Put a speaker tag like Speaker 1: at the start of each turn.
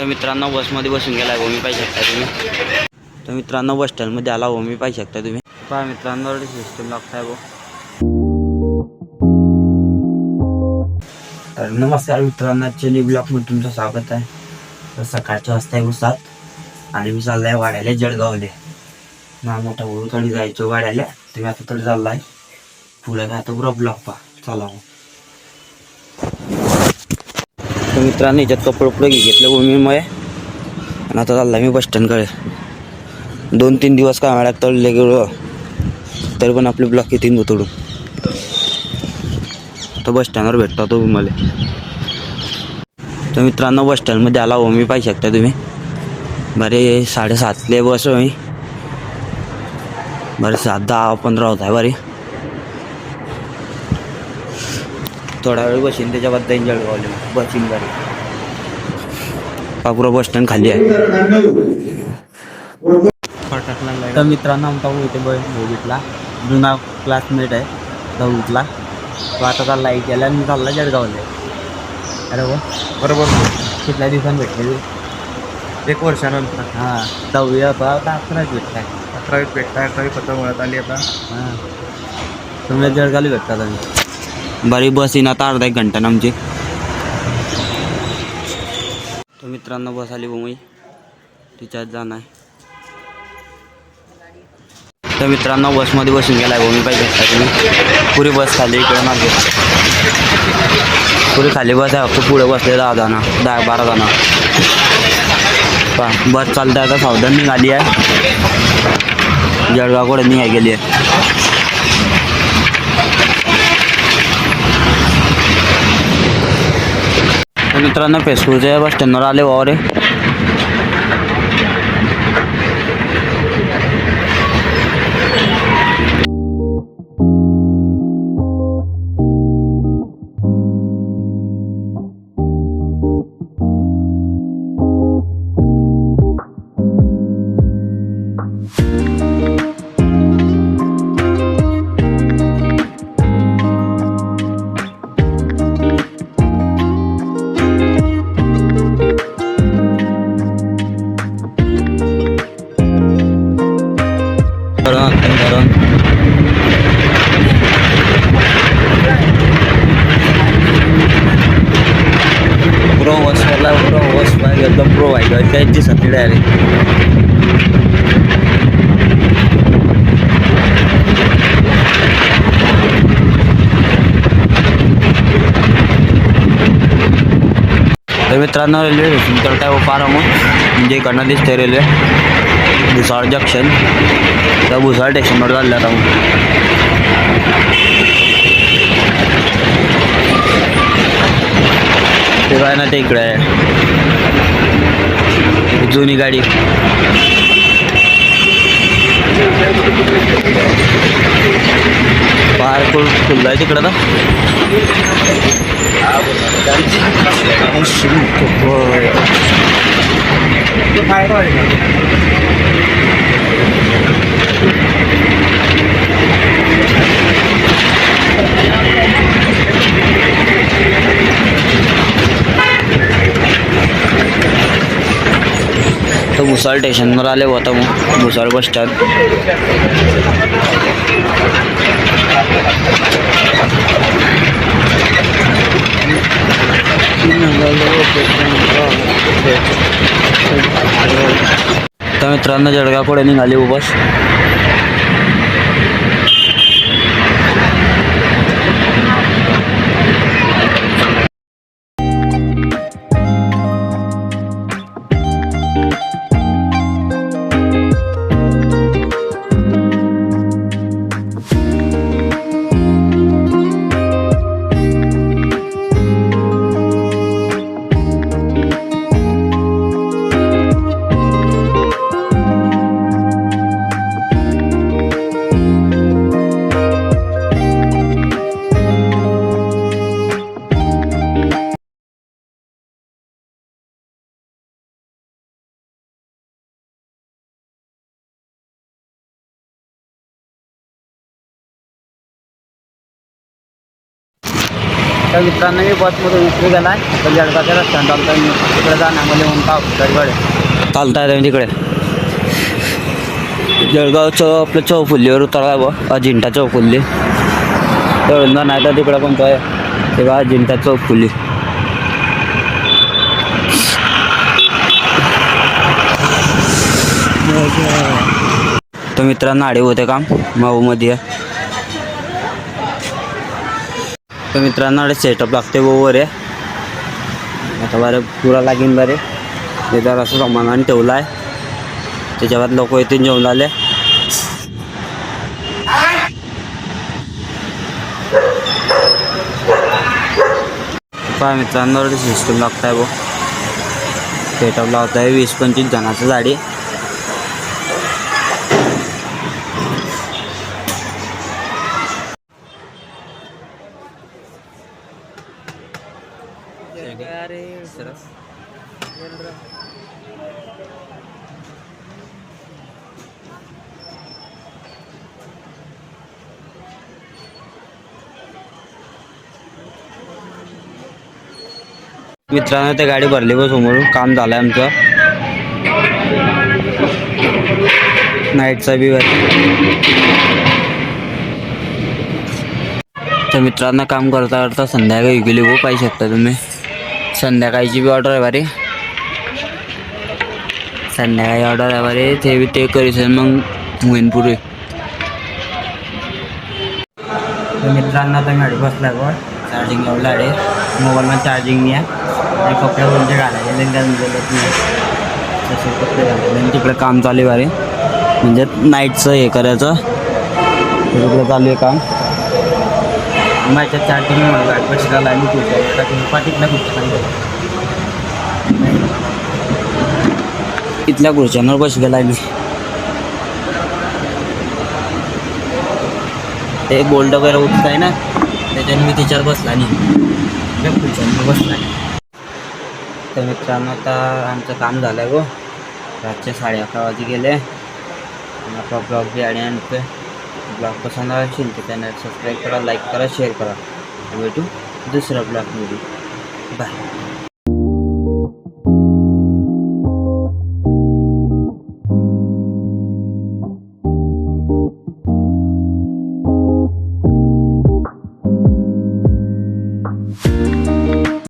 Speaker 1: तर मित्रांनो बसमध्ये बसून गेला हो मी पाहिजे शकता तुम्ही. तर मित्रांनो बस स्टँडमध्ये आला हो मी पाहिजे शकता तुम्ही. पहा मित्रांनो सिस्टम लागताय हो. तर नमस्कार मित्रांनो, चेनी ब्लॉकमध्ये तुमचं स्वागत आहे. तर सकाळच्या वाजता आहे 7 आणि मी चाललाय वाड्याला जळगावले. ना मोठा ओळखणी जायचो वाड्याला. तुम्ही आता तर चाललाय पुढे काय आता पुरा ब्लॉक पहा चला. तर मित्रांनो याच्यात कपडे पुढे घेतले भूमीमुळे आणि आता चाललाय मी बस स्टँडकडे. 2-3 दिवस काय मॅडक तळले गेलो तरी पण आपले ब्लॉक येतील बोतडून. तर बस स्टँडवर भेटतो तो मला. तर मित्रांनो बस स्टँडमध्ये आला हो मी पाहिजे शकता तुम्ही. बरे 7:30 बस हो मी. बरे 7-10-15 होत आहे बरे. थोडा वेळ बसीन त्याच्या बाद जाईन जळगावले बसीन गाडी. पापुरा बस स्टँड खाली आहे. तर मित्रांनो आमचा इथे बघितला जुना क्लासमेट आहे दहावीतला. तो आता चालला गेला आणि चालला जळगावले. अरे हो बरोबर कुठल्या दिवसांनी भेटले
Speaker 2: 1 वर्षानंतर.
Speaker 1: हां 10वी आता 11वीत भेटताय.
Speaker 2: 11वीत भेटताय. 11वी पत्र मुळात आली आता.
Speaker 1: हां तुम्ही जळगावला भेटतात आम्ही. बरी बस येईन आता अर्धा 1 घंटा आमची. तर मित्रांनो बस आली भूमी तिच्यात जाणार आहे. तर मित्रांनो बसमध्ये बसून गेला आहे भूमी पाहिजे शकता तुम्ही. पुरी बस खाली इकडे मागे पुरी खाली बस आहे. फक्त पुढे बसले 10 जण 10-12 जण. बस चालते आता सावधान निघाली आहे. जळगावकडे निघाय गेली आहे. तर मित्रांनो पेसपूरच्या बस स्टँडवर आले वावरे. एकदम प्रो आहे त्यांची सती डायरेक्ट. तर मित्रांनो रेल्वे स्टेशन तर काय पार मग म्हणजे इकडनं दिसते रेल्वे भुसावळ जंक्शन. त्या भुसावळ स्टेशनवर चाललं आता मग. ते काय ना ते इकडे आहे जुनी गाडी. बाहेर खुल्ला आहे तिकडं ना. तो भुसावळ स्टेशनवर आले होता मग भुसावळ बस स्टँड. तर मित्रांनो जळगावकडे निघाली बस. तर मित्रांनो मी बसमधून उतरी गेला आहे तर जळगावच्या रस्त्यानं चालता तिकडे जाण्यामध्ये म्हणून गाडीकडे चालता येतं तिकडे जळगावचं आपलं चौफुल्लीवर उतरला बा अजिंठा चौफुल्ली तळून नाही तर तिकडं कोणतं आहे तेव्हा अजिंठा चौफुल्ली. तर मित्रांनो आडे होते काम माऊमध्ये. तर मित्रांनो सेटअप लागते वर आहे आता बरं पुरा लागेल बरे ते जर असं सामानाने ठेवलं आहे त्याच्यावर लोक इथून जेवण आले. पहा मित्रांनो सिस्टम लागत आहे बघ सेटअप लावत आहे 20-25 जणांचं गाडी. मित्रांनो ते गाडी भरली बघ समोरून काम झालंय आमचं नाईटचा बी. तर मित्रांनो काम करता करता संध्याकाळी गेली हो पाहिजे शकता तुम्ही. संध्याकाळची बी ऑर्डर आहे बारे संध्याकाळी ऑर्डर आहे बारे ते बी ते करीस मग होईन पुरे. तर मित्रांनो आता गाडी बसलाय बघ चार्जिंग लावलं आहे मोबाईलमध्ये चार्जिंग नाही आहे आणि कपडे कोणते घालायचे बोलत नाही तसे कपडे घालायचे तिकडे काम चालू आहे बारे म्हणजे नाईटचं हे करायचं तिकडे चालू आहे काम. माझ्या चार्जिंग गाडी बसला आणि पाठीतल्या इथल्या खुर्च्यांवर बस गेला मी ते बोल्ड वगैरे उठत आहे ना त्याच्याने मी तिच्यावर बसला नाही खुर्च्यांवर बसला नाही. तर मित्रांनो आता आमचं काम झालं गो रातचे 11:30 वाजे गेले आणि आपला ब्लॉग बी आणि आणतोय. ब्लॉग पसंत असेल तर चॅनल सबस्क्राईब करा लाईक करा शेअर करा भेटू दुसऱ्या ब्लॉगमध्ये. बाय.